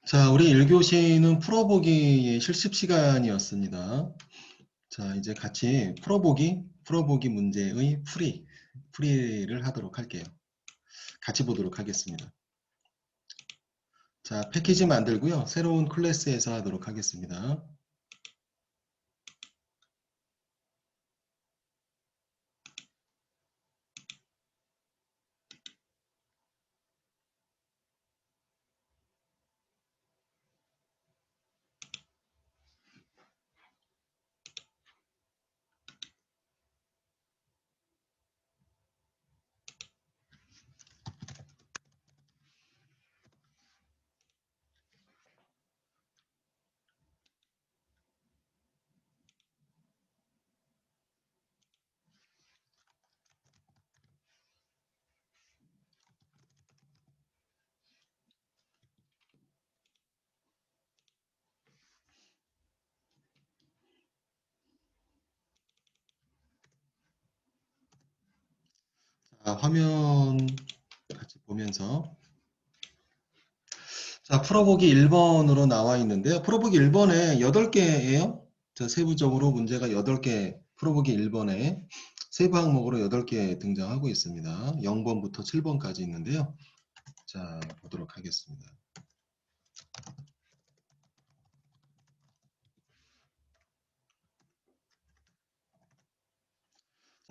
자, 우리 1교시는 풀어보기 실습 시간이었습니다. 자, 이제 같이 풀어보기 문제의 풀이를 하도록 할게요. 같이 보도록 하겠습니다. 자, 패키지 만들고요. 새로운 클래스에서 하도록 하겠습니다. 자, 화면 같이 보면서 자, 풀어보기 1번으로 나와 있는데요. 풀어보기 1번에 8개예요. 자, 세부적으로 문제가 8개, 풀어보기 1번에 세부 항목으로 8개 등장하고 있습니다. 0번부터 7번까지 있는데요. 자, 보도록 하겠습니다.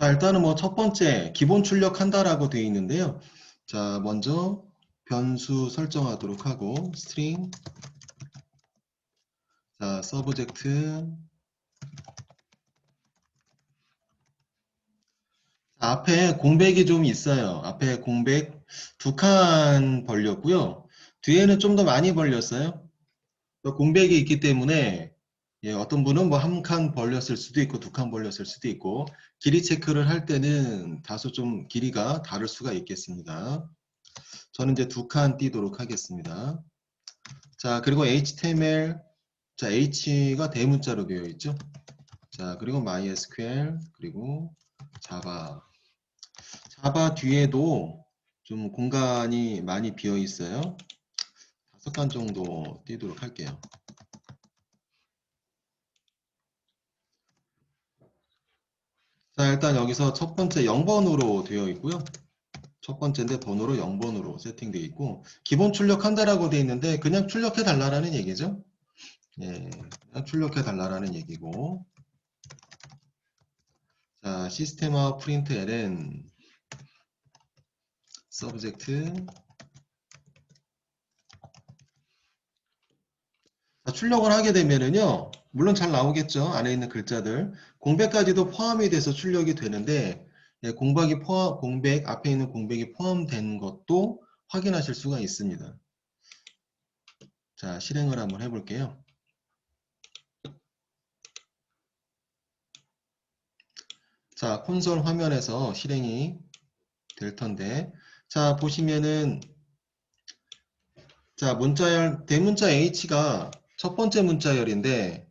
자, 일단은 뭐 첫 번째 기본 출력한다라고 되어 있는데요. 자, 먼저 변수 설정하도록 하고 string 자, 서브젝트 앞에 공백이 좀 있어요. 앞에 공백 2칸 벌렸고요. 뒤에는 좀 더 많이 벌렸어요. 공백이 있기 때문에 예, 어떤 분은 뭐 1칸 벌렸을 수도 있고 2칸 벌렸을 수도 있고 길이 체크를 할 때는 다소 좀 길이가 다를 수가 있겠습니다. 저는 이제 2칸 띄도록 하겠습니다. 자, 그리고 HTML 자, H가 대문자로 되어 있죠. 자, 그리고 MySQL 그리고 자바 뒤에도 좀 공간이 많이 비어 있어요. 5칸 정도 띄도록 할게요. 자, 일단 여기서 첫 번째 0번으로 되어 있고요. 첫 번째인데 번호로 0번으로 세팅되어 있고 기본 출력한다라고 되어 있는데 그냥 출력해 달라라는 얘기죠. 예, 그냥 출력해 달라라는 얘기고 자, 시스템화 프린트 ln 서브젝트 자, 출력을 하게 되면은요 물론 잘 나오겠죠. 안에 있는 글자들 공백까지도 포함이 돼서 출력이 되는데 예, 공백 앞에 있는 공백이 포함된 것도 확인하실 수가 있습니다. 자, 실행을 한번 해볼게요. 자, 콘솔 화면에서 실행이 될 텐데 자, 보시면은 자, 문자열 대문자 H가 첫 번째 문자열인데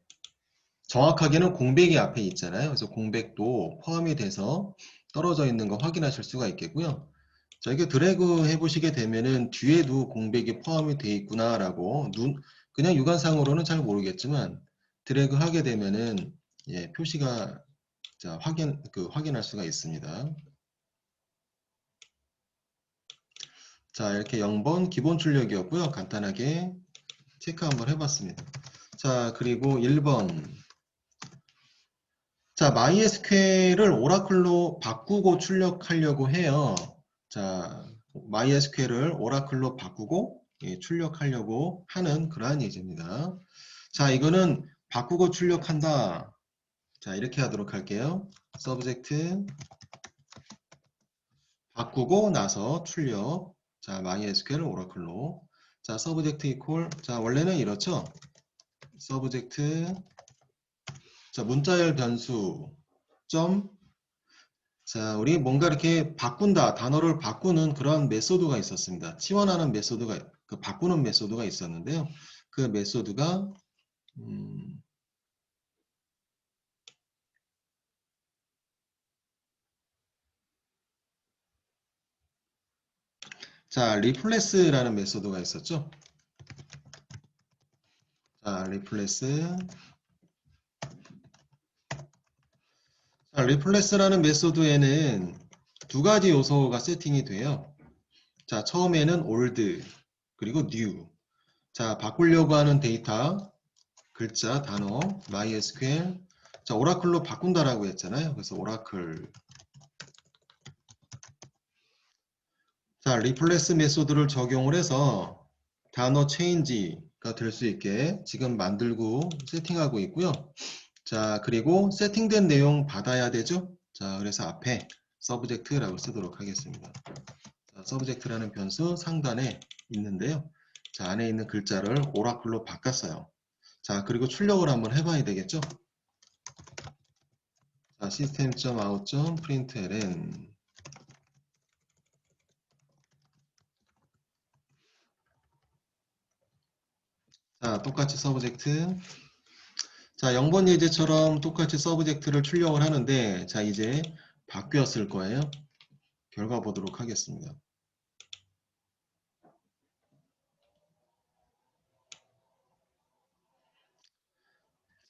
정확하게는 공백이 앞에 있잖아요. 그래서 공백도 포함이 돼서 떨어져 있는 거 확인하실 수가 있겠고요. 자, 이게 드래그 해보시게 되면은 뒤에도 공백이 포함이 되어 있구나라고 그냥 육안상으로는 잘 모르겠지만 드래그 하게 되면은 예, 표시가 자, 확인할 수가 있습니다. 자, 이렇게 0번 기본 출력이었고요. 간단하게 체크 한번 해봤습니다. 자, 그리고 1번 자, MySQL을 오라클로 바꾸고 출력하려고 해요. 자, MySQL을 오라클로 바꾸고 예, 출력하려고 하는 그러한 예제입니다. 자, 이거는 바꾸고 출력한다. 자, 이렇게 하도록 할게요. 서브젝트 바꾸고 나서 출력. 자, MySQL 오라클로. 자, 서브젝트 이퀄. 자, 원래는 이렇죠. 서브젝트 자, 문자열 변수 점 자, 우리 뭔가 이렇게 바꾼다, 단어를 바꾸는 그런 메소드가 있었습니다. 치환하는 메소드가, 그 바꾸는 메소드가 있었는데요. 그 메소드가, 자, 리플레스라는 메소드가 있었죠. 자, 리플레스. 자, 리플레스라는 메소드에는 두 가지 요소가 세팅이 돼요. 자, 처음에는 old, 그리고 new. 자, 바꾸려고 하는 데이터, 글자, 단어, MySQL. 자, 오라클로 바꾼다라고 했잖아요. 그래서 오라클. 자, 리플레스 메소드를 적용을 해서 단어 체인지가 될 수 있게 지금 만들고 세팅하고 있고요. 자, 그리고 세팅된 내용 받아야 되죠. 자, 그래서 앞에 서브젝트라고 쓰도록 하겠습니다. 자, 서브젝트라는 변수 상단에 있는데요. 자, 안에 있는 글자를 오라클로 바꿨어요. 자, 그리고 출력을 한번 해봐야 되겠죠. 자, system.out.println. 자, 똑같이 서브젝트. 자, 0번 예제처럼 똑같이 서브젝트를 출력을 하는데, 자, 이제 바뀌었을 거예요. 결과 보도록 하겠습니다.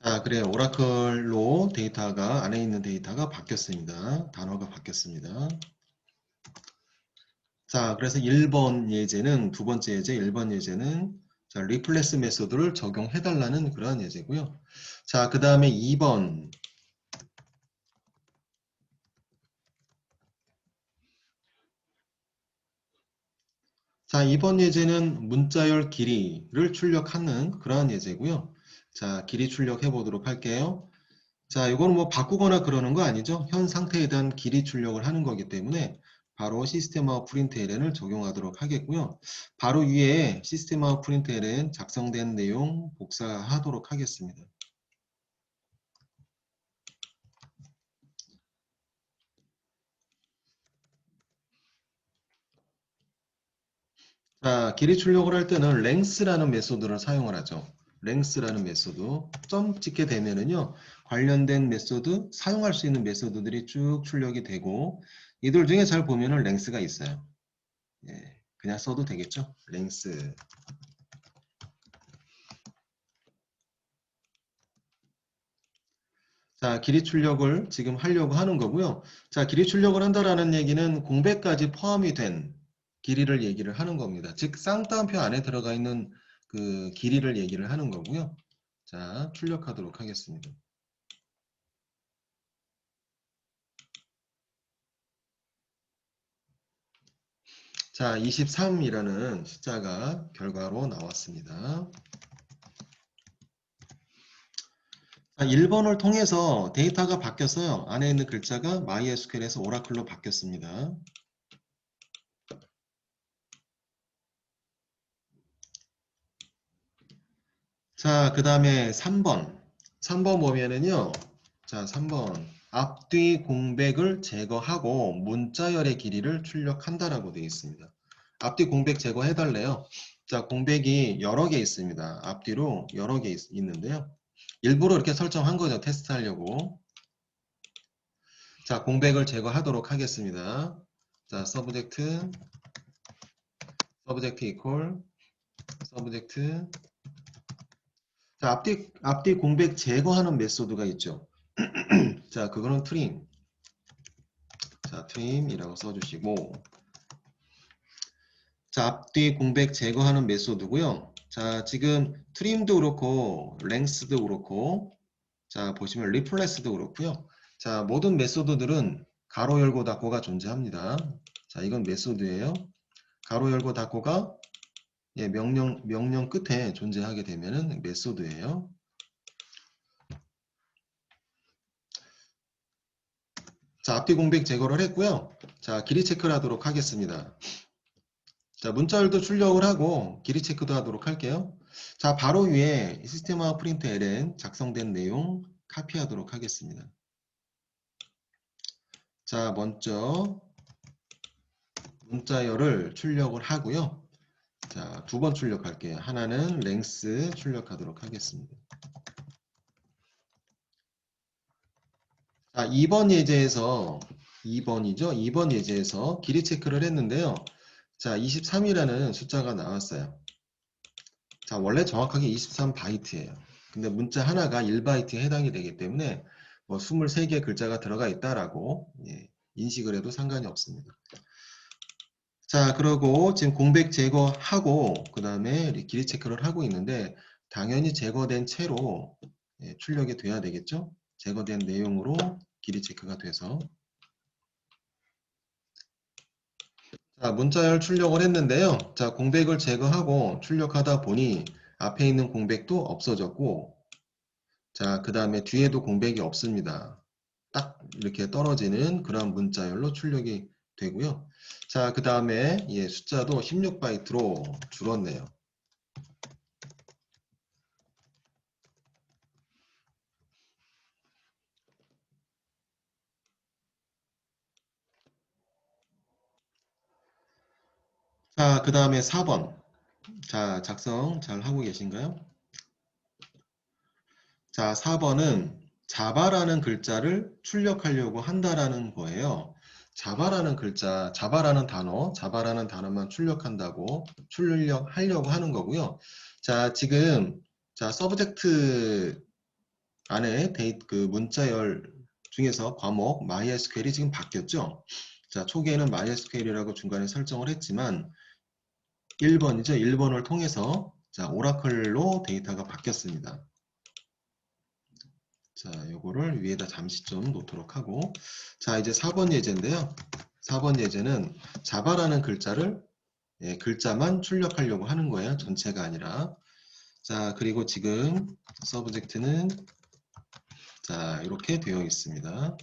자, 그래, 오라클로 데이터가, 안에 있는 데이터가 바뀌었습니다. 단어가 바뀌었습니다. 자, 그래서 1번 예제는, 두 번째 예제, 1번 예제는, 자, 리플레스 메소드를 적용해달라는 그러한 예제고요. 자, 그 다음에 2번. 자, 이번 예제는 문자열 길이를 출력하는 그러한 예제고요. 자, 길이 출력해 보도록 할게요. 자, 이거는 뭐 바꾸거나 그러는 거 아니죠? 현 상태에 대한 길이 출력을 하는 거기 때문에 바로 시스템 아웃 프린트ln을 적용하도록 하겠고요. 바로 위에 시스템 아웃 프린트ln 작성된 내용 복사하도록 하겠습니다. 자, 길이 출력을 할 때는 length라는 메소드를 사용을 하죠. length라는 메소드. 점 찍게 되면은요, 관련된 메소드, 사용할 수 있는 메소드들이 쭉 출력이 되고, 이들 중에 잘 보면은 length가 있어요. 예, 그냥 써도 되겠죠? length. 자, 길이 출력을 지금 하려고 하는 거고요. 자, 길이 출력을 한다라는 얘기는 공백까지 포함이 된 길이를 얘기를 하는 겁니다. 즉, 쌍따옴표 안에 들어가 있는 그 길이를 얘기를 하는 거고요. 자, 출력하도록 하겠습니다. 자, 23이라는 숫자가 결과로 나왔습니다. 자, 1번을 통해서 데이터가 바뀌었어요. 안에 있는 글자가 MySQL에서 오라클로 바뀌었습니다. 자, 그 다음에 3번. 3번 보면은요. 자, 3번. 앞뒤 공백을 제거하고 문자열의 길이를 출력한다라고 되어 있습니다. 앞뒤 공백 제거해달래요. 자, 공백이 여러 개 있습니다. 앞뒤로 여러 개 있는데요. 일부러 이렇게 설정한 거죠. 테스트하려고. 자, 공백을 제거하도록 하겠습니다. 자, 서브젝트 이퀄 서브젝트. 자, 앞뒤 공백 제거하는 메소드가 있죠. 자, 그거는 트림. 자, 트림이라고 써주시고. 자, 앞뒤 공백 제거하는 메소드고요. 자, 지금 트림도 그렇고, 랭스도 그렇고, 자, 보시면 리플레스도 그렇고요. 자, 모든 메소드들은 가로 열고 닫고가 존재합니다. 자, 이건 메소드예요. 가로 열고 닫고가 예, 명령 끝에 존재하게 되면은 메소드예요. 자, 앞뒤 공백 제거를 했고요. 자, 길이 체크를 하도록 하겠습니다. 자, 문자열도 출력을 하고 길이 체크도 하도록 할게요. 자, 바로 위에 시스템화 프린트 ln 작성된 내용 카피하도록 하겠습니다. 자, 먼저 문자열을 출력을 하고요. 자, 두 번 출력할게요. 하나는 length 출력하도록 하겠습니다. 자, 2번 예제에서 2번이죠. 2번 예제에서 길이 체크를 했는데요. 자, 23이라는 숫자가 나왔어요. 자, 원래 정확하게 23바이트예요. 근데 문자 하나가 1바이트에 해당이 되기 때문에 뭐 23개의 글자가 들어가 있다라고 인식을 해도 상관이 없습니다. 자, 그러고 지금 공백 제거하고 그 다음에 길이 체크를 하고 있는데 당연히 제거된 채로 출력이 돼야 되겠죠? 제거된 내용으로 길이 체크가 돼서 자, 문자열 출력을 했는데요. 자, 공백을 제거하고 출력하다 보니 앞에 있는 공백도 없어졌고 자, 그 다음에 뒤에도 공백이 없습니다. 딱 이렇게 떨어지는 그런 문자열로 출력이 되고요. 자, 그 다음에 숫자도 16바이트로 줄었네요. 자, 그 다음에 4번. 자, 작성 잘 하고 계신가요? 자, 4번은 자바라는 글자를 출력하려고 한다라는 거예요. 자바라는 글자, 자바라는 단어만 출력하려고 하는 거고요. 자, 지금 서브젝트 안에 그 문자열 중에서 과목 MySQL이 지금 바뀌었죠. 자, 초기에는 MySQL이라고 중간에 설정을 했지만 1번이죠. 1번을 통해서 자, 오라클로 데이터가 바뀌었습니다. 자, 요거를 위에다 잠시 좀 놓도록 하고 자, 이제 4번 예제인데요. 4번 예제는 자바라는 글자만 출력하려고 하는 거예요. 전체가 아니라. 자, 그리고 지금 서브젝트는 자, 이렇게 되어 있습니다.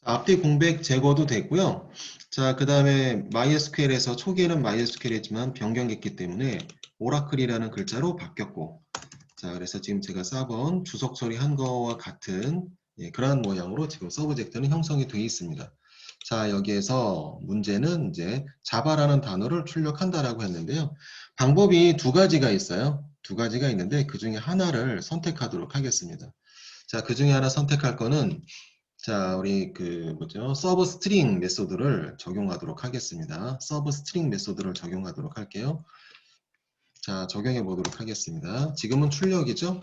앞뒤 공백 제거도 됐고요. 자, 그 다음에 MySQL에서 초기에는 MySQL이지만 변경했기 때문에 오라클이라는 글자로 바뀌었고 자, 그래서 지금 제가 4번 주석 처리한 거와 같은 그러한 모양으로 지금 서브젝트는 형성이 되어 있습니다. 자, 여기에서 문제는 이제 자바라는 단어를 출력한다라고 했는데요. 방법이 두 가지가 있어요. 두 가지가 있는데 그 중에 하나를 선택하도록 하겠습니다. 자, 그 중에 하나 선택할 거는 자, 우리 서브 스트링 메소드를 적용하도록 하겠습니다. 서브 스트링 메소드를 적용하도록 할게요. 자, 적용해 보도록 하겠습니다. 지금은 출력이죠?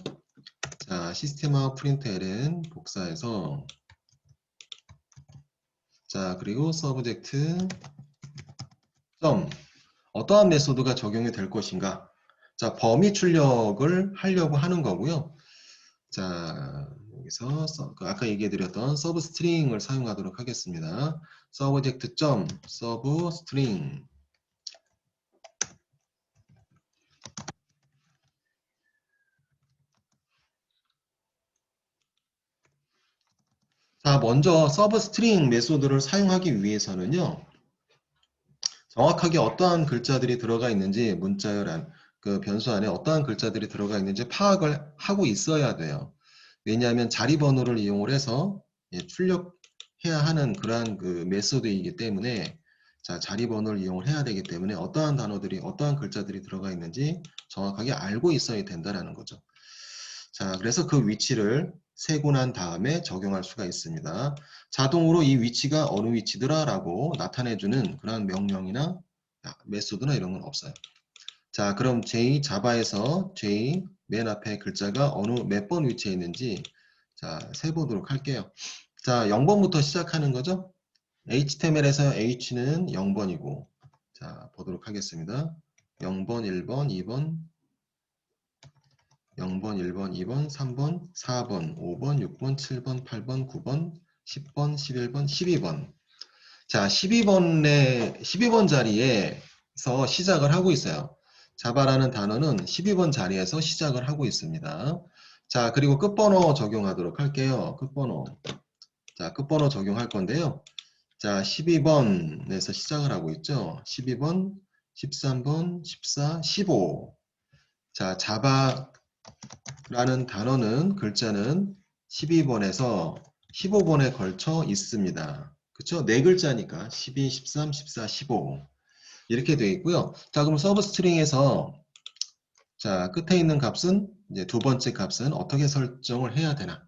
자, 시스템하고 프린트LN 복사해서 자, 그리고 서브젝트 점 어떠한 메소드가 적용이 될 것인가? 자, 범위 출력을 하려고 하는 거고요. 자, 여기서 아까 얘기해드렸던 서브 스트링을 사용하도록 하겠습니다. 서브젝트 점 서브 스트링 자, 먼저 서브 스트링 메소드를 사용하기 위해서는요. 정확하게 어떠한 글자들이 들어가 있는지 문자열 그 변수 안에 어떠한 글자들이 들어가 있는지 파악을 하고 있어야 돼요. 왜냐하면 자리 번호를 이용을 해서 출력해야 하는 그러한 그 메소드이기 때문에 자, 자리 번호를 이용을 해야 되기 때문에 어떠한 단어들이 어떠한 글자들이 들어가 있는지 정확하게 알고 있어야 된다라는 거죠. 자, 그래서 그 위치를 세고 난 다음에 적용할 수가 있습니다. 자동으로 이 위치가 어느 위치더라 라고 나타내주는 그런 명령이나 메소드나 이런 건 없어요. 자, 그럼 자바에서 J 맨 앞에 글자가 몇 번 위치해 있는지 자, 세보도록 할게요. 자, 0번부터 시작하는 거죠. HTML에서 H는 0번이고 자, 보도록 하겠습니다. 0번, 1번, 2번, 0번, 1번, 2번, 3번, 4번, 5번, 6번, 7번, 8번, 9번, 10번, 11번, 12번. 자, 12번 자리에서 시작을 하고 있어요. 자바라는 단어는 12번 자리에서 시작을 하고 있습니다. 자, 그리고 끝번호 적용하도록 할게요. 끝번호. 자, 끝번호 적용할 건데요. 자, 12번에서 시작을 하고 있죠. 12번, 13번, 14, 15. 자, 자바 라는 단어는 글자는 12번에서 15번에 걸쳐 있습니다. 그쵸? 네 글자니까 12, 13, 14, 15 이렇게 되어 있고요. 자, 그럼 서브 스트링에서 자, 끝에 있는 값은 이제 두 번째 값은 어떻게 설정을 해야 되나?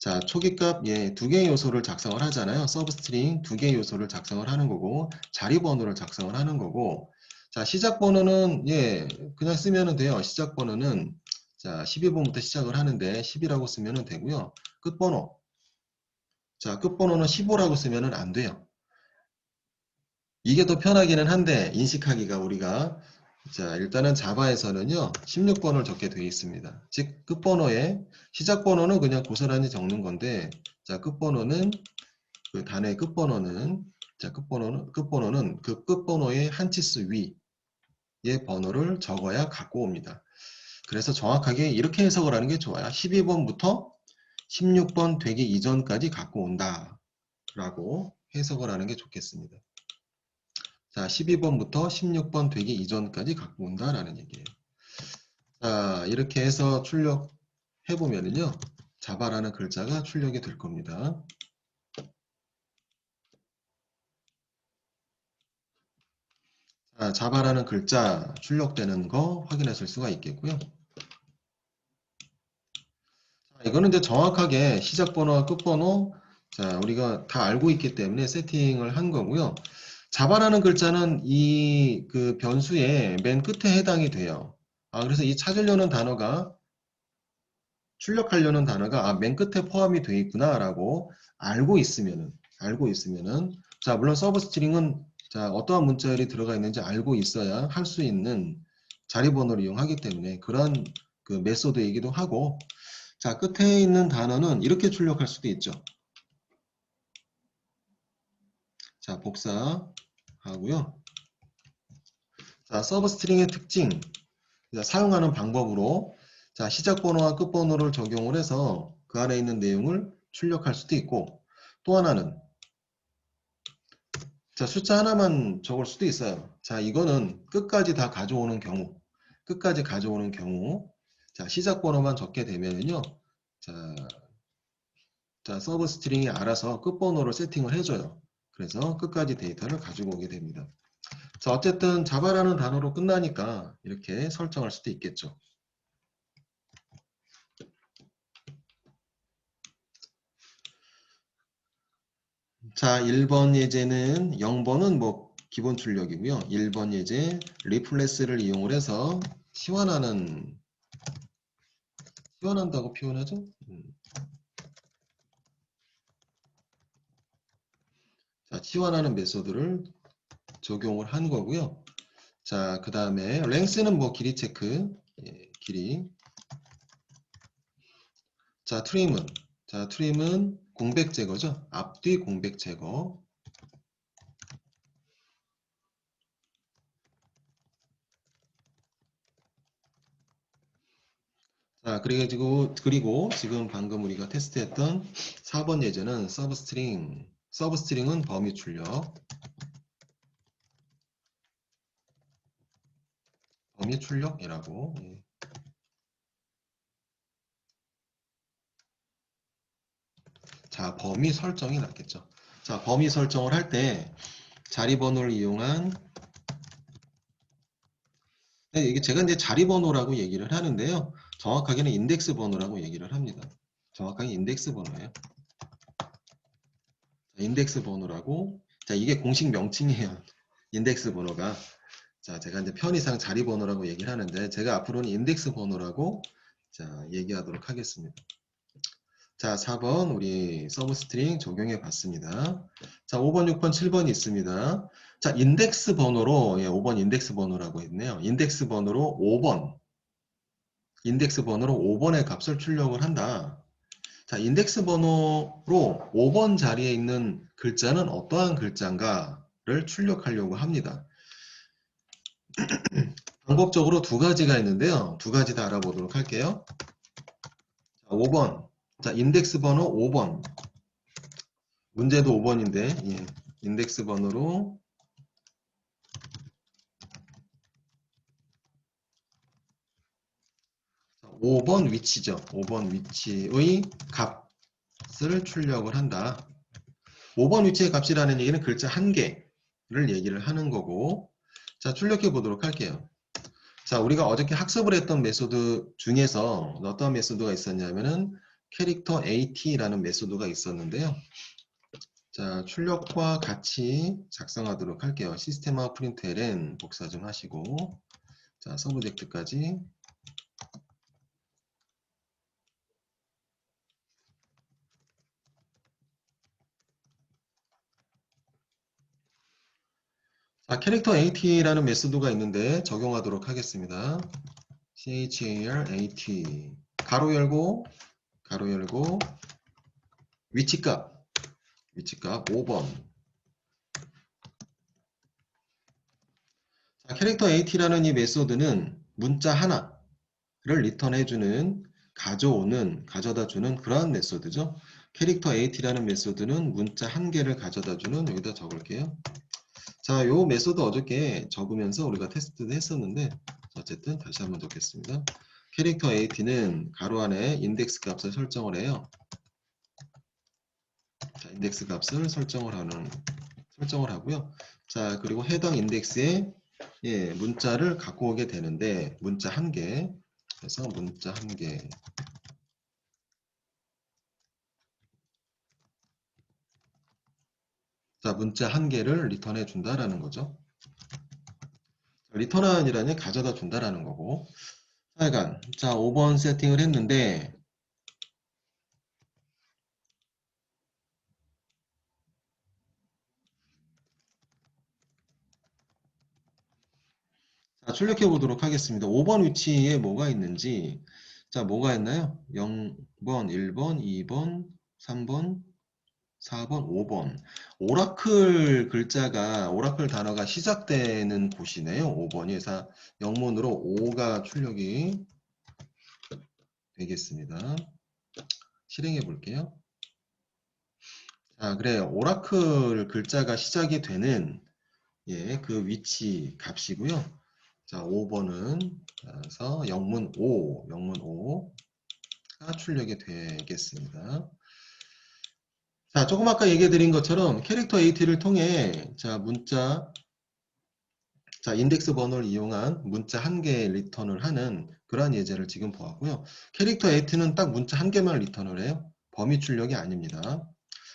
자, 초기값, 예, 두 개의 요소를 작성을 하잖아요. 서브스트링 두 개의 요소를 작성을 하는 거고, 자리 번호를 작성을 하는 거고, 자, 시작 번호는, 예, 그냥 쓰면 돼요. 시작 번호는, 자, 12번부터 시작을 하는데, 10이라고 쓰면 되고요. 끝번호. 자, 끝번호는 15라고 쓰면 안 돼요. 이게 더 편하기는 한데, 인식하기가 우리가, 자, 일단은 자바에서는요, 16번을 적게 되어 있습니다. 즉, 끝번호에, 시작 번호는 그냥 고스란히 적는 건데, 자, 끝번호는, 그 단의 끝번호는, 자, 끝번호는 그 끝번호의 한 치수 위의 번호를 적어야 갖고 옵니다. 그래서 정확하게 이렇게 해석을 하는 게 좋아요. 12번부터 16번 되기 이전까지 갖고 온다. 라고 해석을 하는 게 좋겠습니다. 자, 12번부터 16번 되기 이전까지 갖고 온다라는 얘기예요. 자, 이렇게 해서 출력해보면은요, 자바라는 글자가 출력이 될 겁니다. 자, 자바라는 글자 출력되는 거 확인하실 수가 있겠고요. 자, 이거는 이제 정확하게 시작 번호와 끝 번호, 자, 우리가 다 알고 있기 때문에 세팅을 한 거고요. 자바라는 글자는 이 그 변수의 맨 끝에 해당이 돼요. 그래서 이 찾으려는 단어가 출력하려는 단어가 맨 끝에 포함이 되어 있구나라고 알고 있으면은 자, 물론 서브스트링은 자, 어떠한 문자열이 들어가 있는지 알고 있어야 할 수 있는 자리 번호를 이용하기 때문에 그런 그 메소드이기도 하고, 자, 끝에 있는 단어는 이렇게 출력할 수도 있죠. 자, 복사하고요. 자, 서브스트링의 특징, 자, 사용하는 방법으로, 자, 시작 번호와 끝 번호를 적용을 해서 그 안에 있는 내용을 출력할 수도 있고, 또 하나는, 자, 숫자 하나만 적을 수도 있어요. 자, 이거는 끝까지 다 가져오는 경우, 자, 시작 번호만 적게 되면은요, 자, 서브 스트링이 알아서 끝 번호를 세팅을 해줘요. 그래서 끝까지 데이터를 가지고 오게 됩니다. 자, 어쨌든 자바라는 단어로 끝나니까 이렇게 설정할 수도 있겠죠. 자, 1번 예제는 0번은 뭐 기본 출력이고요. 1번 예제 리플레스를 이용을 해서 시원한다고 표현하죠? 자, 치환하는 메소드를 적용을 한 거고요. 자, 그 다음에 랭스는 뭐 길이 체크, 예, 길이. 자, 트림은 공백 제거죠. 앞뒤 공백 제거. 자, 그리고 지금 방금 우리가 테스트했던 4번 예제는 서브스트링은 범위 출력이라고. 예. 자, 범위 설정이 낫겠죠. 자, 범위 설정을 할 때 자리 번호를 이용한, 네, 이게 제가 이제 자리 번호라고 얘기를 하는데요. 정확하게는 인덱스 번호라고 얘기를 합니다. 정확하게 인덱스 번호예요. 인덱스 번호라고. 자, 이게 공식 명칭이에요. 인덱스 번호가. 자, 제가 이제 편의상 자리 번호라고 얘기를 하는데 제가 앞으로는 인덱스 번호라고 자, 얘기하도록 하겠습니다. 자, 4번 우리 서브스트링 적용해 봤습니다. 자, 5번, 6번, 7번이 있습니다. 자, 인덱스 번호로, 예, 5번 인덱스 번호라고 했네요. 인덱스 번호로 5번의 값을 출력을 한다. 자, 인덱스 번호로 5번 자리에 있는 글자는 어떠한 글자인가를 출력하려고 합니다. 방법적으로 두 가지가 있는데요. 두 가지 다 알아보도록 할게요. 자, 5번. 자, 인덱스 번호 5번. 문제도 5번인데, 예, 인덱스 번호로 5번 위치죠. 5번 위치의 값을 출력을 한다. 5번 위치의 값이라는 얘기는 글자 한 개를 얘기를 하는 거고, 자, 출력해 보도록 할게요. 자, 우리가 어저께 학습을 했던 메소드 중에서 어떤 메소드가 있었냐면은 캐릭터 AT라는 메소드가 있었는데요. 자, 출력과 같이 작성하도록 할게요. 시스템와 프린트LN 복사 좀 하시고, 자, 서브젝트까지. 자, 캐릭터 AT라는 메소드가 있는데 적용하도록 하겠습니다. CHAR-AT 가로 열고 위치값 5번. 자, 캐릭터 AT라는 이 메소드는 문자 하나를 리턴해주는 가져다주는 그러한 메소드죠. 캐릭터 AT라는 메소드는 문자 한 개를 가져다주는, 여기다 적을게요. 자, 요 메소드 어저께 적으면서 우리가 테스트도 했었는데, 어쨌든 다시 한번 적겠습니다. 캐릭터 AT는 가로 안에 인덱스 값을 설정을 해요. 자, 인덱스 값을 설정을 하고요. 자, 그리고 해당 인덱스에 문자를 갖고 오게 되는데, 문자 한 개. 그래서 문자 한 개. 자, 문자 한 개를 리턴해 준다라는 거죠. 리턴하니라는 가져다 준다라는 거고. 하여간, 자, 5번 세팅을 했는데, 자, 출력해 보도록 하겠습니다. 5번 위치에 뭐가 있는지, 자, 뭐가 있나요? 0번, 1번, 2번, 3번, 4번, 5번. 오라클 단어가 시작되는 곳이네요. 5번이. 그래서 영문으로 5가 출력이 되겠습니다. 실행해 볼게요. 자, 그래요. 오라클 글자가 시작이 되는 그 위치 값이고요. 자, 5번은 그래서 영문 5가 출력이 되겠습니다. 자, 조금 아까 얘기해 드린 것처럼 캐릭터 AT를 통해 인덱스 번호를 이용한 문자 한 개 리턴을 하는 그러한 예제를 지금 보았고요. 캐릭터 AT는 딱 문자 한 개만 리턴을 해요. 범위 출력이 아닙니다.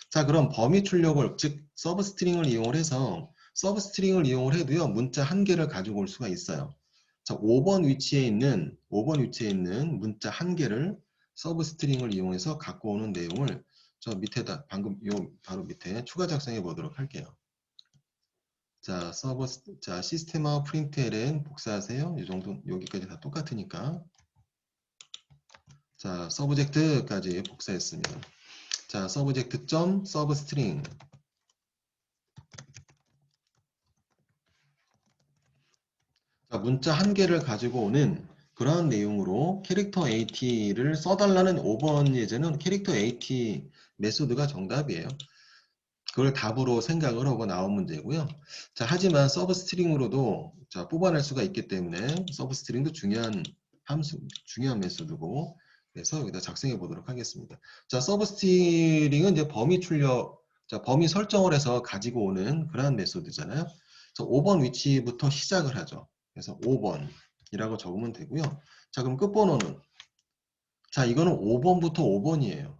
자, 그럼 범위 출력을, 즉 서브스트링을 이용을 해서 서브스트링을 이용을 해도요, 문자 한 개를 가지고 올 수가 있어요. 자, 5번 위치에 있는 문자 한 개를 서브스트링을 이용해서 갖고 오는 내용을 저 밑에다 방금 바로 밑에 추가 작성해 보도록 할게요. 자, 시스템와 프린트LN 복사하세요. 이 정도, 여기까지 다 똑같으니까. 자, 서브젝트까지 복사했습니다. 자, 서브젝트.서브스트링. 자, 문자 한 개를 가지고 오는 그러한 내용으로 캐릭터 AT를 써달라는 5번 예제는 캐릭터 AT 메소드가 정답이에요. 그걸 답으로 생각을 하고 나온 문제고요. 자, 하지만 서브스트링으로도 뽑아낼 수가 있기 때문에 서브스트링도 중요한 메소드고, 그래서 여기다 작성해 보도록 하겠습니다. 자, 서브스트링은 이제 범위 설정을 해서 가지고 오는 그러한 메소드잖아요. 그래서 5번 위치부터 시작을 하죠. 그래서 5번이라고 적으면 되고요. 자, 그럼 끝번호는, 자, 이거는 5번부터 5번이에요.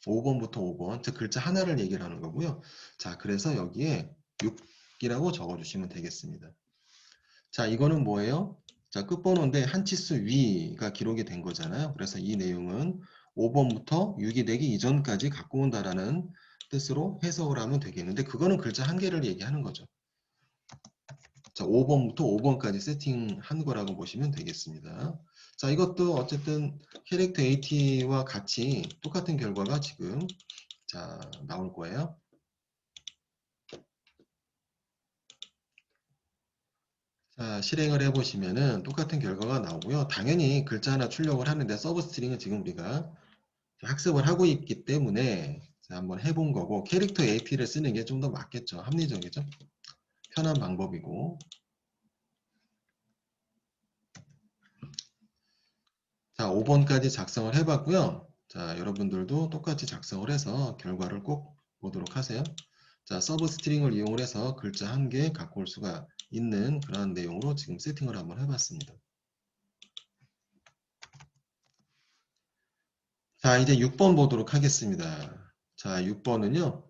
5번부터 5번, 즉 글자 하나를 얘기를 하는 거고요. 자, 그래서 여기에 6이라고 적어주시면 되겠습니다. 자, 이거는 뭐예요? 자, 끝번호인데 한 치수 위가 기록이 된 거잖아요. 그래서 이 내용은 5번부터 6이 되기 이전까지 갖고 온다라는 뜻으로 해석을 하면 되겠는데, 그거는 글자 한 개를 얘기하는 거죠. 자, 5번부터 5번까지 세팅한 거라고 보시면 되겠습니다. 자, 이것도 어쨌든 캐릭터 AT와 같이 똑같은 결과가 지금 나올 거예요. 자, 실행을 해보시면은 똑같은 결과가 나오고요. 당연히 글자 하나 출력을 하는데 서브스트링은 지금 우리가 학습을 하고 있기 때문에 한번 해본 거고, 캐릭터 AT를 쓰는 게 좀 더 맞겠죠. 합리적이죠. 편한 방법이고. 자, 5번까지 작성을 해봤고요. 자, 여러분들도 똑같이 작성을 해서 결과를 꼭 보도록 하세요. 자, 서브스트링을 이용을 해서 글자 한 개 갖고 올 수가 있는 그런 내용으로 지금 세팅을 한번 해봤습니다. 자, 이제 6번 보도록 하겠습니다. 자, 6번은요.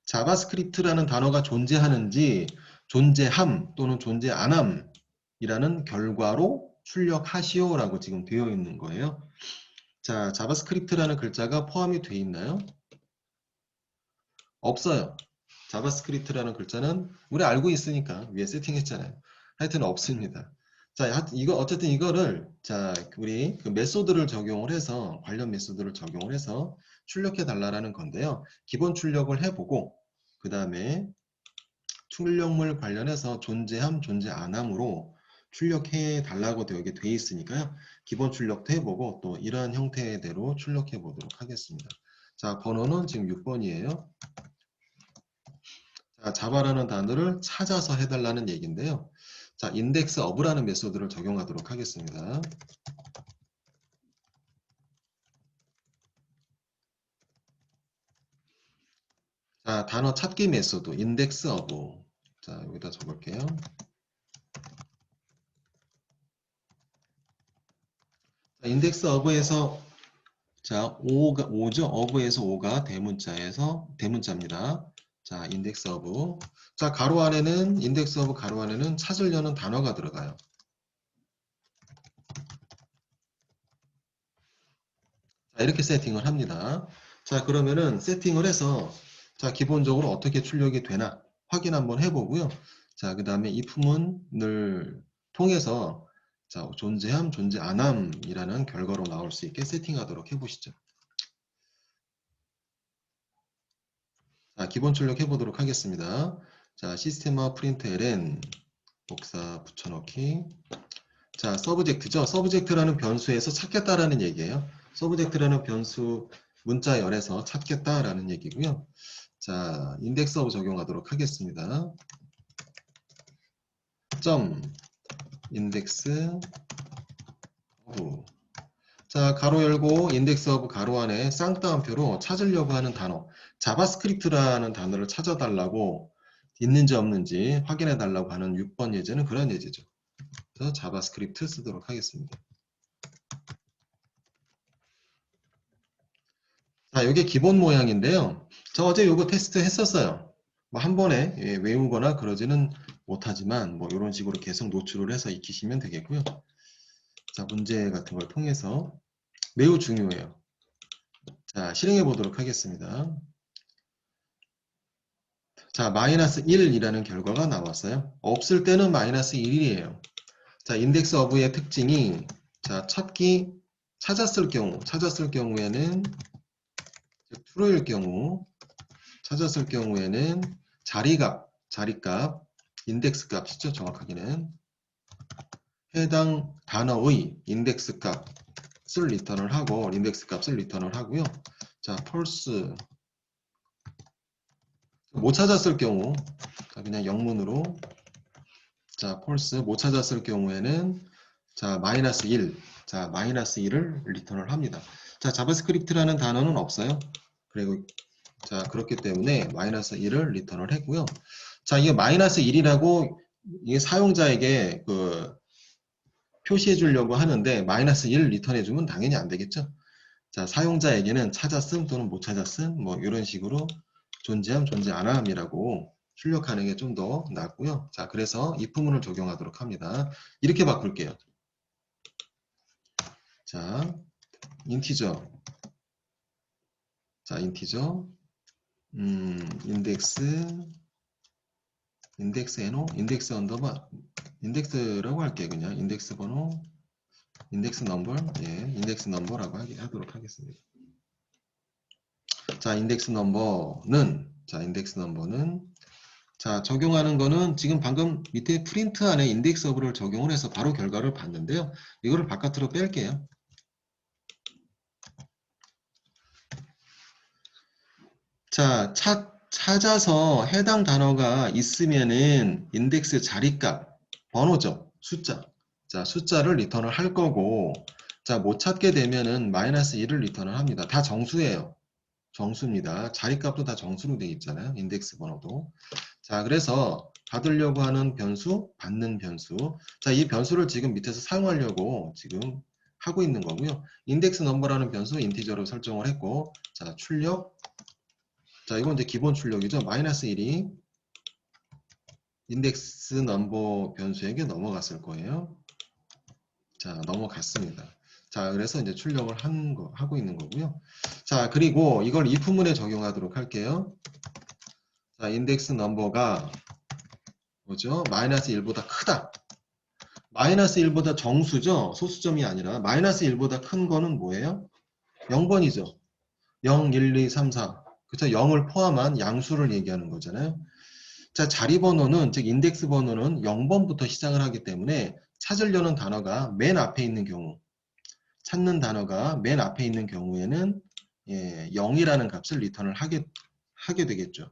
자바스크립트라는 단어가 존재하는지 존재함 또는 존재 안함이라는 결과로 출력하시오라고 지금 되어 있는 거예요. 자, 자바스크립트라는 글자가 포함이 되어 있나요? 없어요. 자바스크립트라는 글자는 우리 알고 있으니까 위에 세팅했잖아요. 하여튼 없습니다. 자, 이거 어쨌든 이거를 자 우리 그 메소드를 적용을 해서 관련 메소드를 적용을 해서 출력해 달라는 건데요. 기본 출력을 해보고 그 다음에 출력물 관련해서 존재함, 존재 안함으로 출력해 달라고 되게 돼 있으니까요. 기본 출력도 해보고 또 이러한 형태대로 출력해 보도록 하겠습니다. 자, 번호는 지금 6번이에요. 자, 자바라는 단어를 찾아서 해달라는 얘기인데요. 자, 인덱스 어브라는 메소드를 적용하도록 하겠습니다. 자, 단어 찾기 메소드 인덱스 어브. 자, 여기다 적을게요. 자, 인덱스 어브에서 자, 5죠. 어브에서 5가 대문자입니다. 자, 인덱스 어브. 자, 가로 안에는 인덱스 어브 가로 안에는 찾으려는 단어가 들어가요. 자, 이렇게 세팅을 합니다. 자, 그러면은 세팅을 해서 자, 기본적으로 어떻게 출력이 되나 확인 한번 해보고요. 자, 그 다음에 if문을 통해서 자, 존재함, 존재 안함이라는 결과로 나올 수 있게 세팅하도록 해보시죠. 자, 기본 출력 해보도록 하겠습니다. 자, 시스템화 프린트 ln 복사 붙여넣기. 자, 서브젝트죠. 서브젝트라는 변수에서 찾겠다라는 얘기예요. 서브젝트라는 변수 문자 열에서 찾겠다라는 얘기고요. 자, 인덱스 오브 적용하도록 하겠습니다. 점 인덱스 오브. 자, 가로 열고 인덱스 오브 가로 안에 쌍따옴표로 찾으려고 하는 단어 자바스크립트라는 단어를 찾아달라고 있는지 없는지 확인해 달라고 하는 6번 예제는 그런 예제죠. 그래서 자바스크립트 쓰도록 하겠습니다. 자, 이게 기본 모양인데요. 저 어제 요거 테스트 했었어요. 뭐 한 번에 외우거나 그러지는 못하지만 뭐 이런 식으로 계속 노출을 해서 익히시면 되겠고요. 자, 문제 같은 걸 통해서 매우 중요해요. 자, 실행해 보도록 하겠습니다. 자, 마이너스 1이라는 결과가 나왔어요. 없을 때는 마이너스 1이에요. 자, 인덱스 어브의 특징이 자, 찾았을 경우에는 true일 경우 찾았을 경우에는 자리값, 인덱스 값이죠. 정확하게는 해당 단어의 인덱스 값을 리턴을 하고 인덱스 값을 리턴을 하고요. 자, false 못 찾았을 경우 그냥 영문으로 자, false 못 찾았을 경우에는 자, 마이너스 1. 자, 마이너스 1을 리턴을 합니다. 자, 자바스크립트라는 단어는 없어요. 그리고 자, 그렇기 때문에 마이너스 1을 리턴을 했고요. 자, 이게 마이너스 1이라고 이게 사용자에게 그 표시해 주려고 하는데 마이너스 1을 리턴해 주면 당연히 안 되겠죠. 자, 사용자에게는 찾았음 또는 못 찾았음 뭐 이런 식으로 존재함, 존재 안함이라고 출력하는 게 좀 더 낫고요. 자, 그래서 if문을 적용하도록 합니다. 이렇게 바꿀게요. 자, 인티저. 자, 인티저. 인덱스 NO, 인덱스 언더바, 인덱스라고 할게요. 그냥 인덱스 번호, 인덱스 넘버, 예, 인덱스 넘버라고 하도록 하겠습니다. 자, 인덱스 넘버는 자, 적용하는 거는 지금 방금 밑에 프린트 안에 인덱스 오브를 적용을 해서 바로 결과를 봤는데요. 이거를 바깥으로 뺄게요. 자, 찾아서 해당 단어가 있으면은 인덱스 자리값, 번호죠. 숫자. 자, 숫자를 리턴을 할 거고, 자, 못 찾게 되면은 마이너스 1을 리턴을 합니다. 다 정수예요. 정수입니다. 자리값도 다 정수로 되어 있잖아요. 인덱스 번호도. 자, 그래서 받으려고 하는 변수, 받는 변수. 자, 이 변수를 지금 밑에서 사용하려고 지금 하고 있는 거고요. 인덱스 넘버라는 변수 인티저로 설정을 했고, 자, 출력. 자, 이건 이제 기본 출력이죠. 마이너스 1이 인덱스 넘버 변수에게 넘어갔을 거예요. 자, 넘어갔습니다. 자, 그래서 이제 출력을 하고 있는 거고요. 자, 그리고 이걸 if문에 적용하도록 할게요. 자, 인덱스 넘버가 뭐죠? 마이너스 1보다 크다. 마이너스 1보다 정수죠? 소수점이 아니라 마이너스 1보다 큰 거는 뭐예요? 0번이죠. 0, 1, 2, 3, 4. 그쵸? 0을 포함한 양수를 얘기하는 거잖아요. 자, 자리 번호는, 즉 인덱스 번호는 0번부터 시작을 하기 때문에 찾으려는 단어가 맨 앞에 있는 경우, 찾는 단어가 맨 앞에 있는 경우에는 0이라는 값을 리턴을 하게 되겠죠.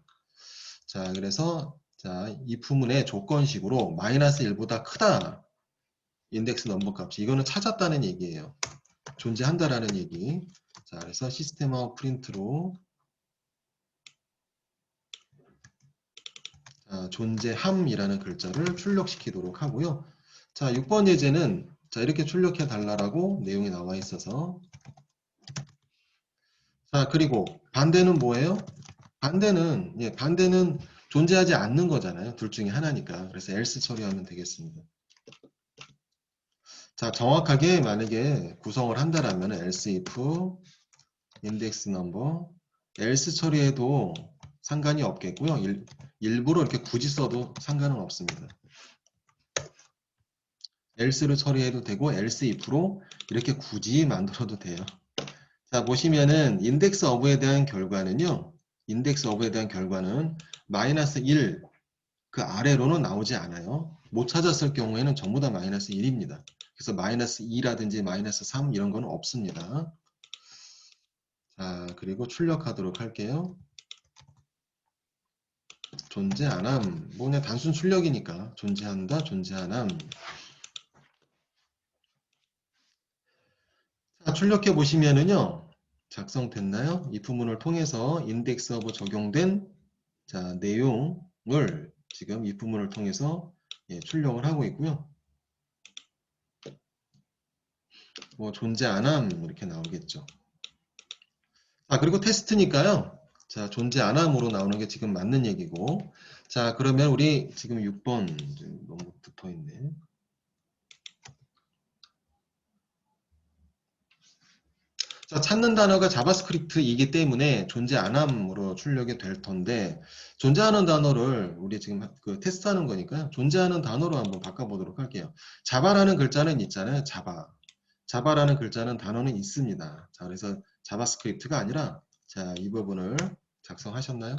자, 그래서 자, if문의 조건식으로 마이너스 1보다 크다. 인덱스 넘버 값이 이거는 찾았다는 얘기예요. 존재한다라는 얘기. 자, 그래서 시스템 프린트로 존재함이라는 글자를 출력시키도록 하고요. 자, 6번 예제는 자, 이렇게 출력해 달라고 내용이 나와 있어서 자, 그리고 반대는 뭐예요? 반대는 존재하지 않는 거잖아요. 둘 중에 하나니까. 그래서 else 처리하면 되겠습니다. 자, 정확하게 만약에 구성을 한다라면 else if index number else 처리해도 상관이 없겠고요. 일부러 이렇게 굳이 써도 상관은 없습니다. else를 처리해도 되고 else if로 이렇게 굳이 만들어도 돼요. 자, 보시면은 인덱스 어브에 대한 결과는요. 인덱스 어브에 대한 결과는 마이너스 1 그 아래로는 나오지 않아요. 못 찾았을 경우에는 전부 다 마이너스 1입니다. 그래서 마이너스 2라든지 마이너스 3 이런 거는 없습니다. 자, 그리고 출력하도록 할게요. 존재 안함. 뭐 그냥 단순 출력이니까 존재한다, 존재안함. 자, 출력해 보시면은요. 작성됐나요? if문을 통해서 인덱스 어브 적용된 자, 내용을 지금 if문을 통해서 출력을 하고 있고요. 뭐 존재 안함 이렇게 나오겠죠. 자, 그리고 테스트니까요. 자, 존재 안함으로 나오는 게 지금 맞는 얘기고. 자, 그러면 우리 지금 6번 너무 붙어 있네. 자, 찾는 단어가 자바스크립트이기 때문에 존재 안함으로 출력이 될 텐데 존재하는 단어를 우리 지금 그 테스트하는 거니까요. 존재하는 단어로 한번 바꿔보도록 할게요. 자바라는 글자는 있잖아요. 자바라는 글자는 단어는 있습니다. 자, 그래서 자바스크립트가 아니라 자, 이 부분을 작성하셨나요?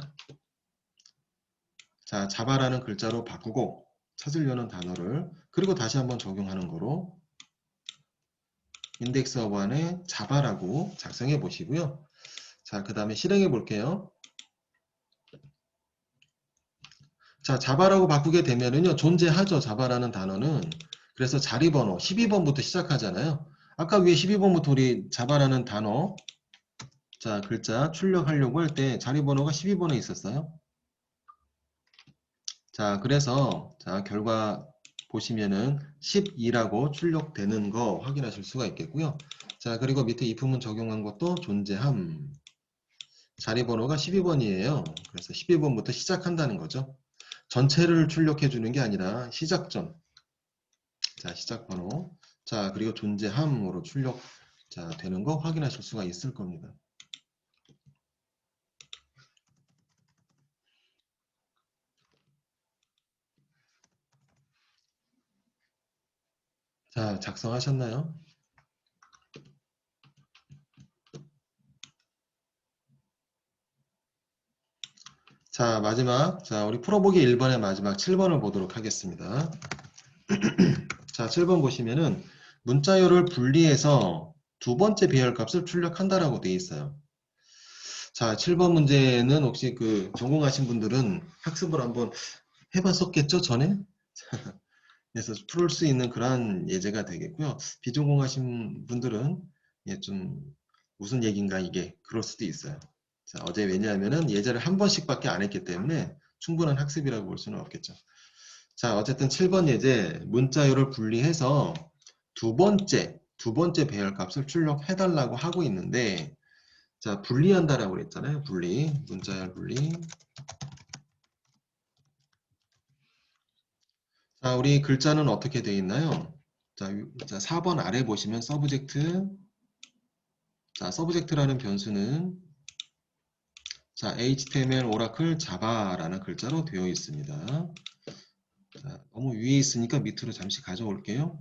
자, 자바라는 글자로 바꾸고 찾으려는 단어를 그리고 다시 한번 적용하는 거로 인덱스 어브 안에 자바라고 작성해 보시고요. 자, 그 다음에 실행해 볼게요. 자, 자바라고 바꾸게 되면은요, 존재하죠. 자바라는 단어는. 그래서 자리 번호 12번부터 시작하잖아요. 아까 위에 12번부터 우리 자바라는 단어, 자, 글자 출력하려고 할 때 자리 번호가 12번에 있었어요. 자, 그래서 자, 결과 보시면은 12라고 출력되는 거 확인하실 수가 있겠고요. 자, 그리고 밑에 if문 적용한 것도 존재함. 자리 번호가 12번이에요. 그래서 12번부터 시작한다는 거죠. 전체를 출력해 주는 게 아니라 시작점. 자, 시작 번호. 자, 그리고 존재함으로 출력 자, 되는 거 확인하실 수가 있을 겁니다. 자, 작성하셨나요? 자, 마지막. 자, 우리 풀어보기 1번의 마지막 7번을 보도록 하겠습니다. 자, 7번 보시면은 문자열을 분리해서 두 번째 배열값을 출력한다라고 되어 있어요. 자, 7번 문제는 혹시 그 전공하신 분들은 학습을 한번 해봤었겠죠, 전에? 그래서 풀을 수 있는 그러한 예제가 되겠고요. 비전공하신 분들은 좀 무슨 얘기인가 이게 그럴 수도 있어요. 자, 어제 왜냐하면은 예제를 한 번씩밖에 안 했기 때문에 충분한 학습이라고 볼 수는 없겠죠. 자, 어쨌든 7번 예제 문자열을 분리해서 두 번째 두 번째 배열 값을 출력해달라고 하고 있는데, 자, 분리한다라고 그랬잖아요. 분리, 문자열 분리. 자, 우리 글자는 어떻게 되어 있나요? 자, 4번 아래 보시면 서브젝트. 자, 서브젝트라는 변수는 자, HTML 오라클 자바라는 글자로 되어 있습니다. 자, 너무 위에 있으니까 밑으로 잠시 가져올게요.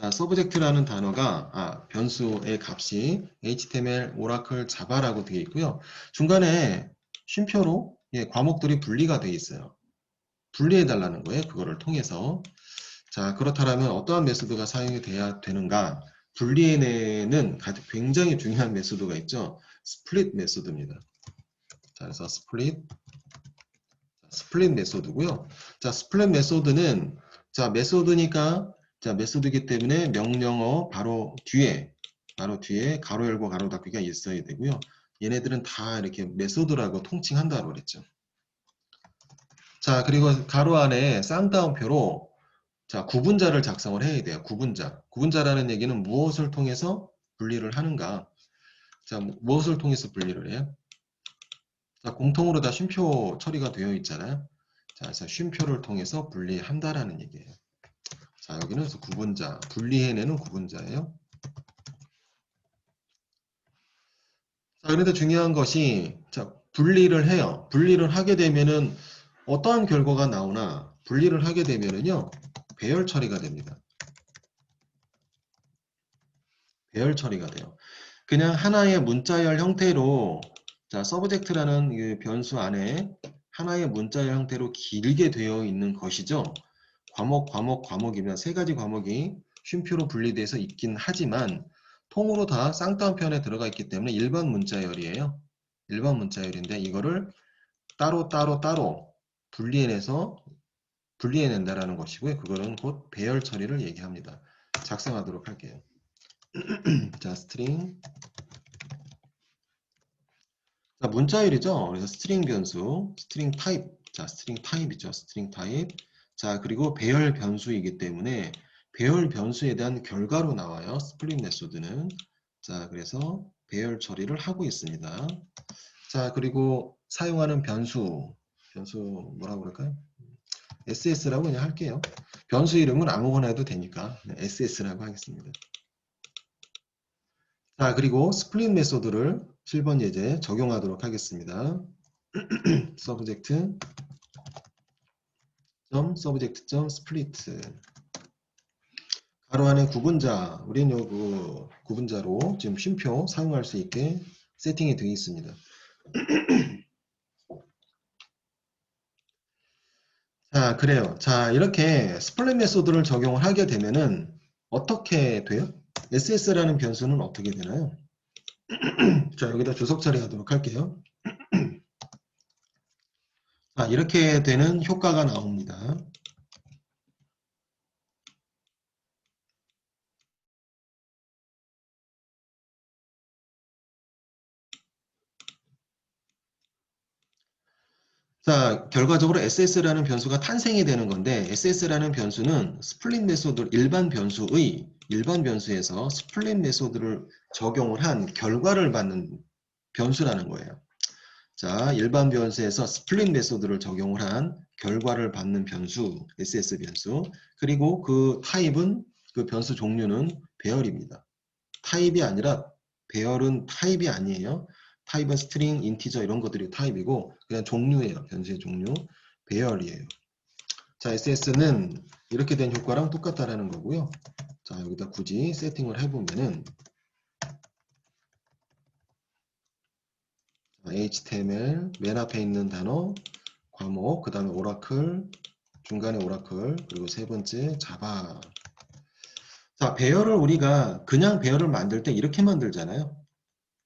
자, 서브젝트라는 단어가 변수의 값이 HTML 오라클 자바라고 되어 있고요. 중간에 쉼표로 과목들이 분리가 되어 있어요. 분리해 달라는 거예요. 그거를 통해서. 자, 그렇다면 어떠한 메소드가 사용이 돼야 되는가? 분리해내는 굉장히 중요한 메소드가 있죠. 스플릿 메소드입니다. 자, 그래서 스플릿 메소드고요. 자, 스플릿 메소드는 자, 메소드니까 자, 메소드이기 때문에 명령어 바로 뒤에 가로 열고 가로 닫기가 있어야 되고요. 얘네들은 다 이렇게 메소드라고 통칭한다고 그랬죠. 자, 그리고 가로 안에 쌍따옴표로 자, 구분자를 작성을 해야 돼요. 구분자. 구분자라는 얘기는 무엇을 통해서 분리를 하는가? 자, 무엇을 통해서 분리를 해요? 자, 공통으로 다 쉼표 처리가 되어 있잖아요. 자, 그래서 쉼표를 통해서 분리한다라는 얘기예요. 자, 여기는 구분자, 분리해내는 구분자예요. 자, 그런데 중요한 것이 자, 분리를 해요. 분리를 하게 되면은 어떠한 결과가 나오나 분리를 하게 되면은요. 배열 처리가 됩니다. 배열 처리가 돼요. 그냥 하나의 문자열 형태로 자, 서브젝트라는 이 변수 안에 하나의 문자열 형태로 길게 되어 있는 것이죠. 과목이면 세 가지 과목이 쉼표로 분리돼서 있긴 하지만 통으로 다 쌍따옴편에 들어가 있기 때문에 일반 문자열이에요. 일반 문자열인데 이거를 따로 분리해낸다라는 것이고요. 그거는 곧 배열 처리를 얘기합니다. 작성하도록 할게요. 자, 스트링. 자, 문자열이죠. 그래서 스트링 변수, 스트링 타입. 자, 스트링 타입이죠. 스트링 타입. 자, 그리고 배열 변수이기 때문에 배열 변수에 대한 결과로 나와요. 스플릿 메소드는. 자, 그래서 배열 처리를 하고 있습니다. 자, 그리고 사용하는 변수 뭐라고 그럴까요? SS라고 그냥 할게요. 변수 이름은 아무거나 해도 되니까 SS라고 하겠습니다. 자, 그리고 스플릿 메소드를 7번 예제 적용하도록 하겠습니다. 서브젝트 스플릿 가로 안에 구분자 우리는 요 구분자로 지금 쉼표 사용할 수 있게 세팅이 되어 있습니다. 자, 그래요. 자, 이렇게 스플릿 메소드를 적용을 하게 되면은 어떻게 돼요? SS라는 변수는 어떻게 되나요? 자, 여기다 주석 처리하도록 할게요. 자, 이렇게 되는 효과가 나옵니다. 자, 결과적으로 SS라는 변수가 탄생이 되는 건데 SS라는 변수는 스플릿 메소드 일반 변수에서 스플릿 메소드를 적용을 한 결과를 받는 변수라는 거예요. 자, 일반 변수에서 스플릿 메소드를 적용을 한 결과를 받는 변수, SS 변수. 그리고 그 타입은 그 변수 종류는 배열입니다. 타입이 아니라 배열은 타입이 아니에요. 타입은 스트링, 인티저 이런 것들이 타입이고 그냥 종류예요. 변수의 종류. 배열이에요. 자, SS는 이렇게 된 효과랑 똑같다라는 거고요. 자, 여기다 굳이 세팅을 해보면은 HTML 맨 앞에 있는 단어 과목, 그 다음에 오라클, 중간에 오라클, 그리고 세 번째 자바. 자, 배열을 우리가 그냥 배열을 만들 때 이렇게 만들잖아요.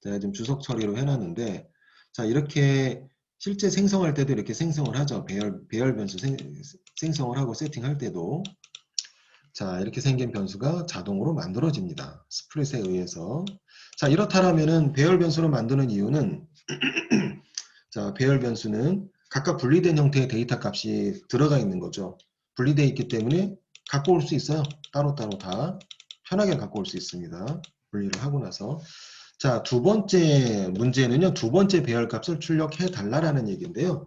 제가 지금 주석 처리로 해놨는데, 자, 이렇게 실제 생성할 때도 이렇게 생성을 하죠. 배열 변수 생성을 하고 세팅할 때도. 자, 이렇게 생긴 변수가 자동으로 만들어집니다. 스플릿에 의해서. 자, 이렇다면은 배열 변수를 만드는 이유는 자, 배열 변수는 각각 분리된 형태의 데이터 값이 들어가 있는 거죠. 분리되어 있기 때문에 갖고 올 수 있어요. 따로따로 다 편하게 갖고 올 수 있습니다. 분리를 하고 나서. 자, 두 번째 문제는요. 두 번째 배열값을 출력해 달라라는 얘기인데요.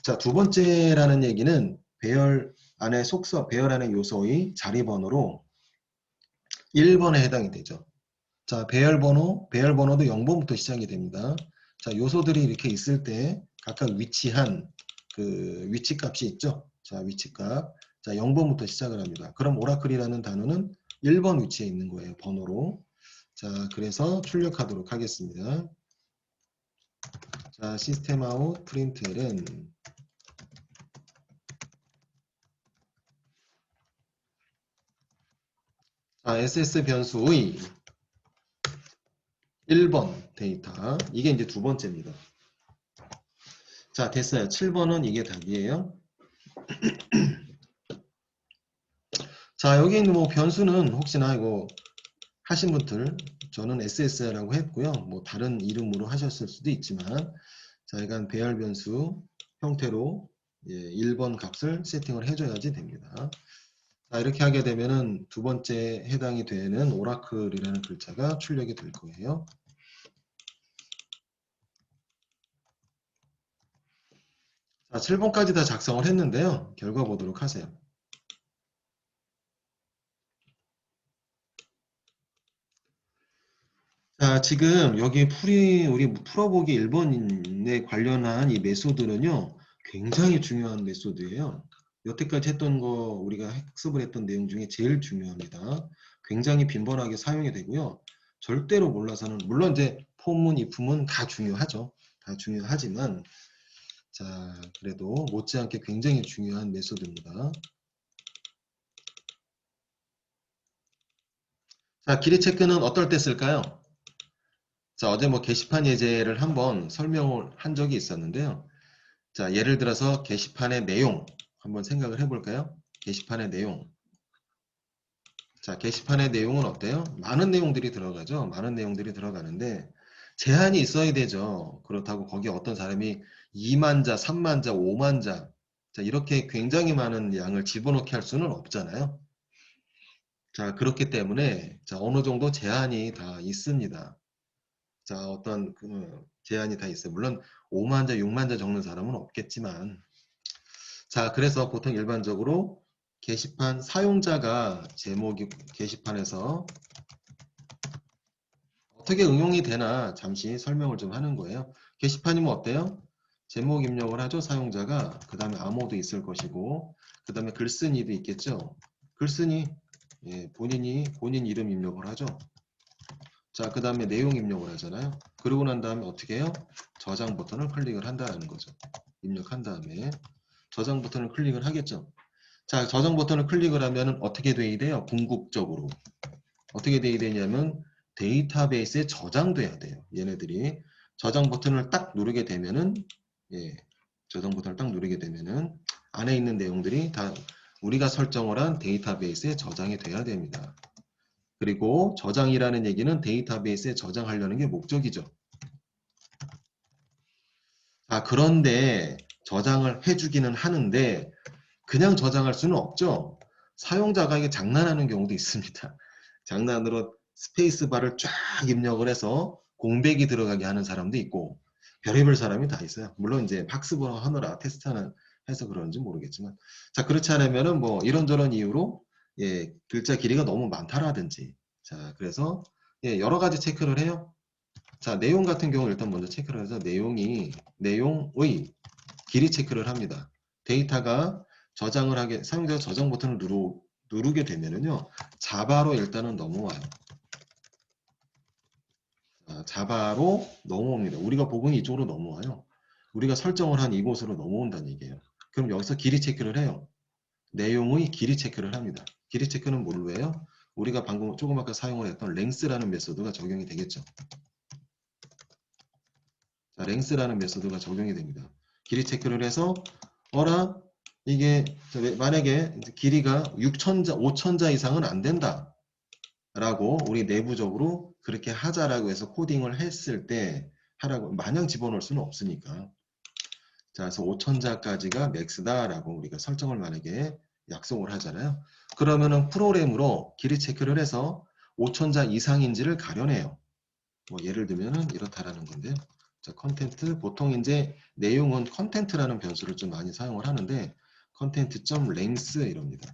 자, 두 번째라는 얘기는 배열 안에 속성, 배열 안의 요소의 자리 번호로 1번에 해당이 되죠. 자, 배열번호도 0번부터 시작이 됩니다. 자, 요소들이 이렇게 있을 때 각각 위치한 그 위치값이 있죠. 자, 위치값. 자, 0번부터 시작을 합니다. 그럼 오라클이라는 단어는 1번 위치에 있는 거예요. 번호로. 자, 그래서 출력하도록 하겠습니다. 자, 시스템 아웃 프린트L은 자, SS 변수의 1번 데이터. 이게 이제 두 번째입니다. 자, 됐어요. 7번은 이게 답이에요. 자, 여기 있는 뭐 변수는 혹시나 이거 하신 분들, 저는 SS라고 했고요. 뭐 다른 이름으로 하셨을 수도 있지만, 자, 이건 배열 변수 형태로 1번 값을 세팅을 해줘야지 됩니다. 자, 이렇게 하게 되면은 두 번째 해당이 되는 오라클이라는 글자가 출력이 될 거예요. 자, 7번까지 다 작성을 했는데요. 결과 보도록 하세요. 자, 지금 여기 우리 풀어보기 1번에 관련한 이 메소드는요, 굉장히 중요한 메소드예요. 여태까지 했던 거, 우리가 학습을 했던 내용 중에 제일 중요합니다. 굉장히 빈번하게 사용이 되고요. 절대로 몰라서는, 물론 이제 폼문, if문 다 중요하죠. 다 중요하지만, 자, 그래도 못지않게 굉장히 중요한 메소드입니다. 자, 길이 체크는 어떨 때 쓸까요? 자, 어제 뭐 게시판 예제를 한번 설명을 한 적이 있었는데요. 자, 예를 들어서 게시판의 내용 한번 생각을 해볼까요? 게시판의 내용. 자, 게시판의 내용은 어때요? 많은 내용들이 들어가죠. 많은 내용들이 들어가는데 제한이 있어야 되죠. 그렇다고 거기에 어떤 사람이 2만 자, 3만 자, 5만 자, 자, 이렇게 굉장히 많은 양을 집어넣게 할 수는 없잖아요. 자, 그렇기 때문에 자, 어느 정도 제한이 다 있습니다. 자, 어떤 제한이 다 있어요. 물론 5만 자, 6만 자 적는 사람은 없겠지만, 자, 그래서 보통 일반적으로 게시판 사용자가 제목이 게시판에서 어떻게 응용이 되나 잠시 설명을 좀 하는 거예요. 게시판이면 어때요? 제목 입력을 하죠, 사용자가. 그 다음에 암호도 있을 것이고, 그 다음에 글쓴이도 있겠죠. 글쓴이, 본인 이름 입력을 하죠. 자, 그 다음에 내용 입력을 하잖아요. 그러고 난 다음에 어떻게 해요? 저장 버튼을 클릭을 한다는 거죠. 입력한 다음에 저장 버튼을 클릭을 하겠죠. 자, 저장 버튼을 클릭을 하면 어떻게 돼야 돼요? 궁극적으로. 어떻게 돼야 되냐면 데이터베이스에 저장돼야 돼요. 얘네들이. 저장 버튼을 딱 누르게 되면은, 저장 버튼을 딱 누르게 되면은 안에 있는 내용들이 다 우리가 설정을 한 데이터베이스에 저장이 돼야 됩니다. 그리고 저장이라는 얘기는 데이터베이스에 저장하려는 게 목적이죠. 아, 그런데 저장을 해주기는 하는데 그냥 저장할 수는 없죠. 사용자가 이게 장난하는 경우도 있습니다. 장난으로 스페이스바를 쫙 입력을 해서 공백이 들어가게 하는 사람도 있고 별의별 사람이 다 있어요. 물론 이제 학습을 하느라 테스트하는 해서 그런지 모르겠지만 자, 그렇지 않으면은 뭐 이런저런 이유로 글자 길이가 너무 많다라든지 자, 그래서 여러 가지 체크를 해요. 자, 내용 같은 경우 일단 먼저 체크를 해서 내용의 길이 체크를 합니다. 데이터가 저장을 하게 사용자 저장 버튼을 누르게 되면은요. 자바로 일단은 넘어와요. 자, 자바로 넘어옵니다. 우리가 복원이 이쪽으로 넘어와요. 우리가 설정을 한 이곳으로 넘어온다는 얘기예요. 그럼 여기서 길이 체크를 해요. 내용의 길이 체크를 합니다. 길이 체크는 뭘로 해요? 우리가 방금 조금 아까 사용을 했던 랭스라는 메소드가 적용이 되겠죠. 자, 랭스라는 메소드가 적용이 됩니다. 길이 체크를 해서 어라 이게 만약에 길이가 6천자 5천자 이상은 안 된다 라고 우리 내부적으로 그렇게 하자라고 해서 코딩을 했을 때 하라고 마냥 집어넣을 수는 없으니까 자, 그래서 5천자까지가 맥스다 라고 우리가 설정을 만약에 약속을 하잖아요. 그러면은 프로그램으로 길이 체크를 해서 5,000자 이상인지를 가려내요. 뭐 예를 들면은 이렇다라는 건데요. 자, 컨텐트 보통 이제 내용은 컨텐트라는 변수를 좀 많이 사용을 하는데 content.length 이럽니다.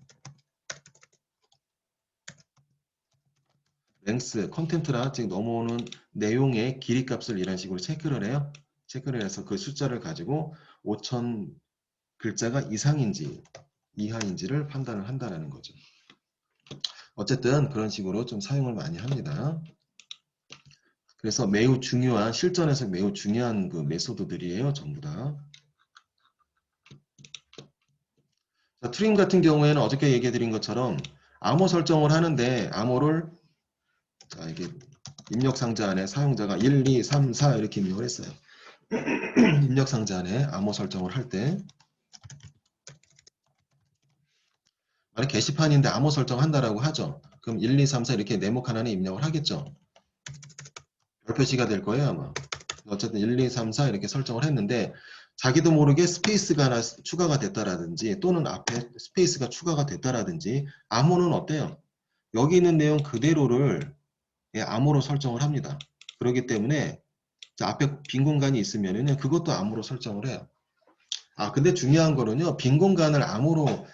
length 컨텐트라 즉 넘어오는 내용의 길이 값을 이런 식으로 체크를 해요. 체크를 해서 그 숫자를 가지고 5,000 글자가 이상인지 이하인지를 판단을 한다는 거죠. 어쨌든 그런 식으로 좀 사용을 많이 합니다. 그래서 매우 중요한 실전에서 매우 중요한 그 메소드들이에요. 전부 다. 자, 트림 같은 경우에는 어저께 얘기해 드린 것처럼 암호 설정을 하는데 암호를 자, 이게 입력 상자 안에 사용자가 1, 2, 3, 4 이렇게 입력을 했어요. 입력 상자 안에 암호 설정을 할 때 만약 게시판인데 암호 설정한다라고 하죠. 그럼 1, 2, 3, 4 이렇게 네모 하나에 입력을 하겠죠. 별 표시가 될 거예요 아마. 어쨌든 1, 2, 3, 4 이렇게 설정을 했는데 자기도 모르게 스페이스가 하나 추가가 됐다라든지 또는 앞에 스페이스가 추가가 됐다라든지 암호는 어때요? 여기 있는 내용 그대로를 암호로 설정을 합니다. 그렇기 때문에 앞에 빈 공간이 있으면은 그것도 암호로 설정을 해요. 아 근데 중요한 거는요. 빈 공간을 암호로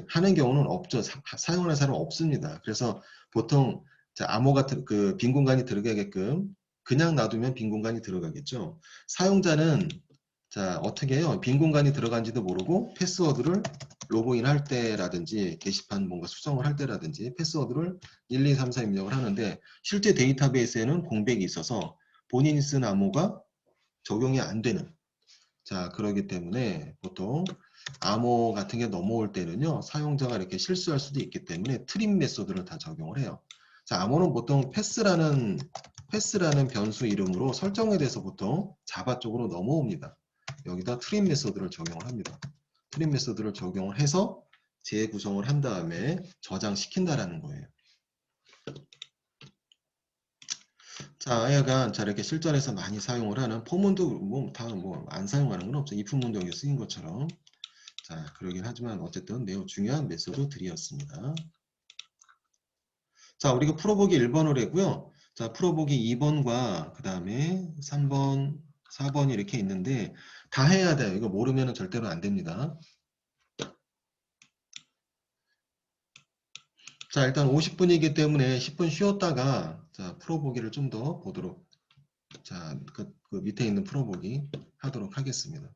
하는 경우는 없죠. 사용하는 사람은 없습니다. 그래서 보통 암호가 그 빈 공간이 들어가게끔 그냥 놔두면 빈 공간이 들어가겠죠. 사용자는 자 어떻게 해요? 빈 공간이 들어간지도 모르고 패스워드를 로그인 할 때라든지 게시판 뭔가 수정을 할 때라든지 패스워드를 1, 2, 3, 4 입력을 하는데 실제 데이터베이스에는 공백이 있어서 본인이 쓴 암호가 적용이 안 되는 자 그러기 때문에 보통 암호 같은 게 넘어올 때는요 사용자가 이렇게 실수할 수도 있기 때문에 트림 메소드를 다 적용을 해요. 자 암호는 보통 패스라는 변수 이름으로 설정에 대해서 보통 자바 쪽으로 넘어옵니다. 여기다 트림 메소드를 적용을 합니다. 트림 메소드를 적용을 해서 재구성을 한 다음에 저장시킨다라는 거예요. 자, 하여간 자 이렇게 실전에서 많이 사용을 하는 포문도 뭐 다 뭐 안 사용하는 건 없죠. if문도 여기 쓰인 것처럼. 자, 그러긴 하지만 어쨌든 매우 중요한 메소드들이었습니다. 자, 우리가 풀어보기 1번을 했고요. 자, 풀어보기 2번과 그 다음에 3번, 4번이 이렇게 있는데 다 해야 돼요. 이거 모르면 절대로 안 됩니다. 자, 일단 50분이기 때문에 10분 쉬었다가 자, 풀어보기를 좀 더 보도록 자, 그 밑에 있는 풀어보기 하도록 하겠습니다.